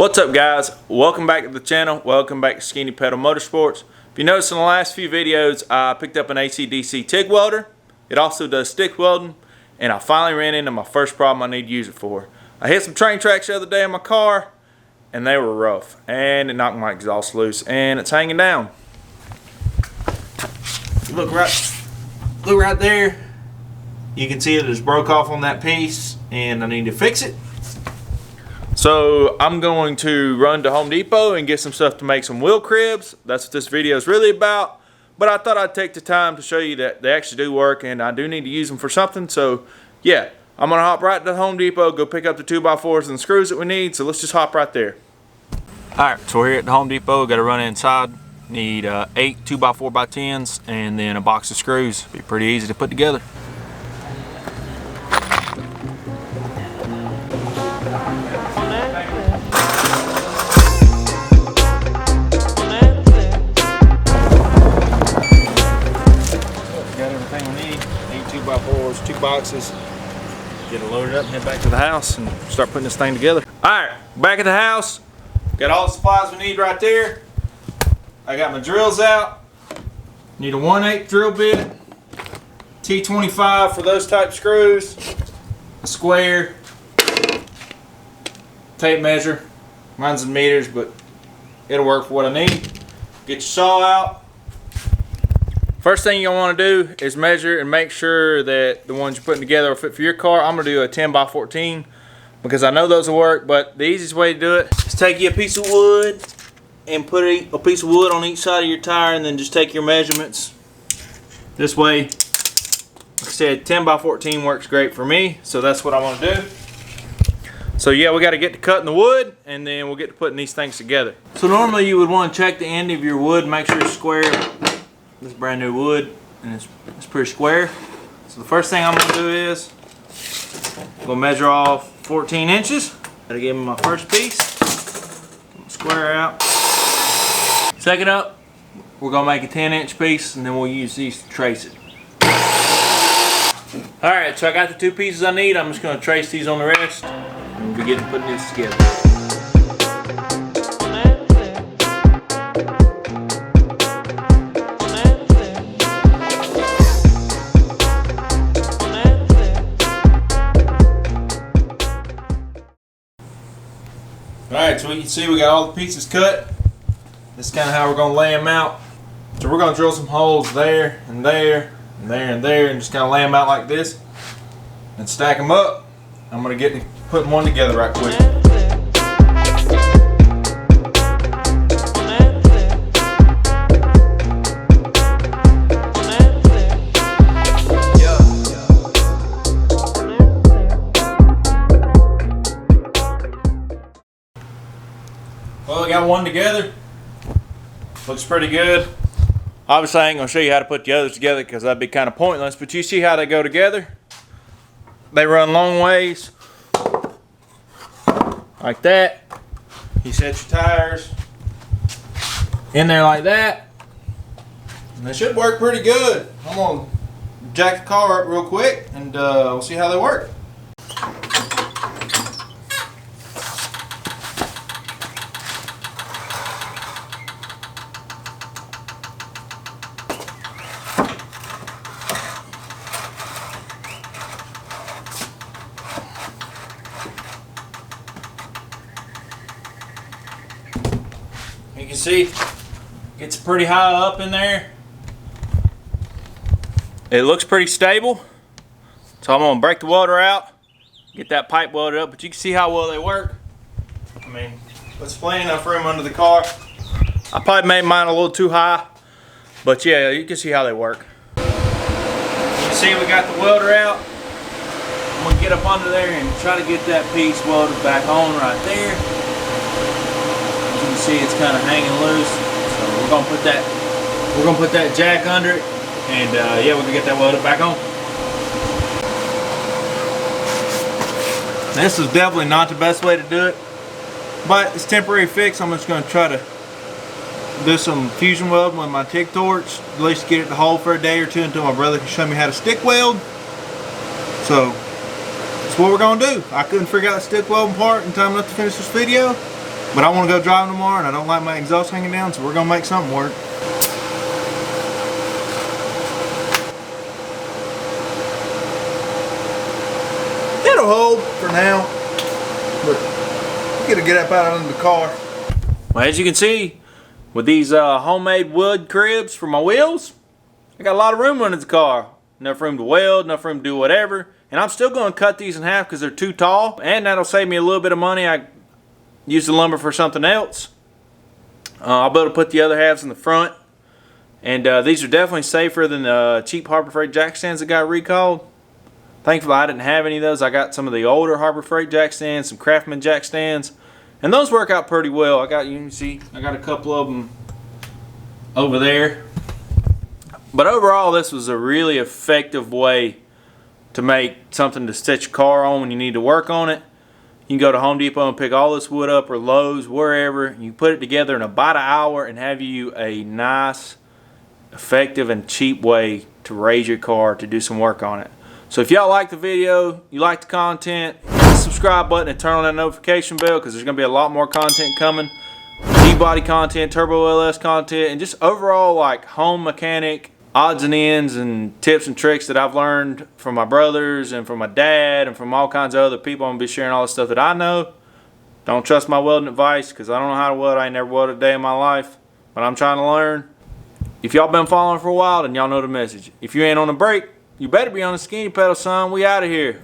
What's up, guys? Welcome back to the channel. Welcome back to Skinny Pedal Motorsports. If you notice in the last few videos, I picked up an AC/DC TIG welder. It also does stick welding, and I finally ran into my first problem I need to use it for. I hit some train tracks the other day in my car, and they were rough, and it knocked my exhaust loose, and it's hanging down. Look right there. You can see it just broke off on that piece, and I need to fix it. So I'm going to run to Home Depot and get some stuff to make some wheel cribs. That's what this video is really about. But I thought I'd take the time to show you that they actually do work, and I do need to use them for something. So yeah, I'm gonna hop right to Home Depot, go pick up the 2x4s and screws that we need. So let's just hop right there. Alright, so we're here at the Home Depot. Got to run inside. Need 8 2x4x10s and then a box of screws. Be pretty easy to put together. Fours, 2 boxes, get it loaded up and head back to the house and start putting this thing together. Alright, back at the house, got all the supplies we need right there. I got my drills out, need a 1/8 drill bit, T25 for those type screws, a square, tape measure, mine's in meters but it'll work for what I need. Get your saw out. First thing you'll want to do is measure and make sure that the ones you're putting together will fit for your car. I'm going to do a 10x14 because I know those will work, but the easiest way to do it is take you a piece of wood and put a piece of wood on each side of your tire, and then just take your measurements. This way, like I said, 10x14 works great for me, so that's what I want to do. So yeah, we got to get to cutting the wood, and then we'll get to putting these things together. So normally you would want to check the end of your wood, make sure it's square. This is brand new wood, and it's pretty square. So the first thing I'm going to do is I'm going to measure off 14 inches. Got to give me my first piece. Square out. Second up, we're going to make a 10-inch piece, and then we'll use these to trace it. Alright, so I got the 2 pieces I need. I'm just going to trace these on the rest, and we'll begin putting this together. Alright, so you can see we got all the pieces cut. This is kind of how we're going to lay them out. So we're going to drill some holes there and there and there and there, and just kind of lay them out like this and stack them up. I'm going to get to putting one together right quick. Well, I got one together. Looks pretty good. Obviously, I ain't going to show you how to put the others together because that'd be kind of pointless, but you see how they go together? They run long ways. Like that. You set your tires in there like that. And they should work pretty good. I'm going to jack the car up real quick and we'll see how they work. You can see it gets pretty high up in there. It looks pretty stable. So I'm going to break the welder out, get that pipe welded up, but you can see how well they work. I mean, there's plenty enough room under the car. I probably made mine a little too high, but yeah, you can see how they work. You can see we got the welder out. I'm going to get up under there and try to get that piece welded back on right there. You can see it's kind of hanging loose, so we're gonna put that jack under it, and yeah, we're gonna get that welded back on. This is definitely not the best way to do it, but it's temporary fix. I'm just gonna try to do some fusion welding with my TIG torch, at least get it to hold for a day or two until my brother can show me how to stick weld. So that's what we're gonna do. I couldn't figure out the stick welding part in time enough to finish this video, But I want to go driving tomorrow, and I don't like my exhaust hanging down, so we're going to make something work. It'll hold for now, but we gotta get up out of the car. Well, as you can see, with these homemade wood cribs for my wheels, I got a lot of room under the car. Enough room to weld, enough room to do whatever. And I'm still going to cut these in half because they're too tall, and that'll save me a little bit of money. I use the lumber for something else. I'll be able to put the other halves in the front. And these are definitely safer than the cheap Harbor Freight jack stands that got recalled. Thankfully, I didn't have any of those. I got some of the older Harbor Freight jack stands, some Craftsman jack stands, and those work out pretty well. You can see, I got a couple of them over there. But overall, this was a really effective way to make something to set your car on when you need to work on it. You can go to Home Depot and pick all this wood up, or Lowe's, wherever. You put it together in about an hour and have you a nice, effective, and cheap way to raise your car to do some work on it. So if y'all like the video, you like the content, hit the subscribe button and turn on that notification bell, because there's going to be a lot more content coming. D-body content, turbo LS content, and just overall like home mechanic odds and ends and tips and tricks that I've learned from my brothers and from my dad and from all kinds of other people. I'm going to be sharing all the stuff that I know. Don't trust my welding advice, because I don't know how to weld. I ain't never welded a day in my life, but I'm trying to learn. If y'all been following for a while, then y'all know the message. If you ain't on the break, you better be on the skinny pedal, son. We out of here.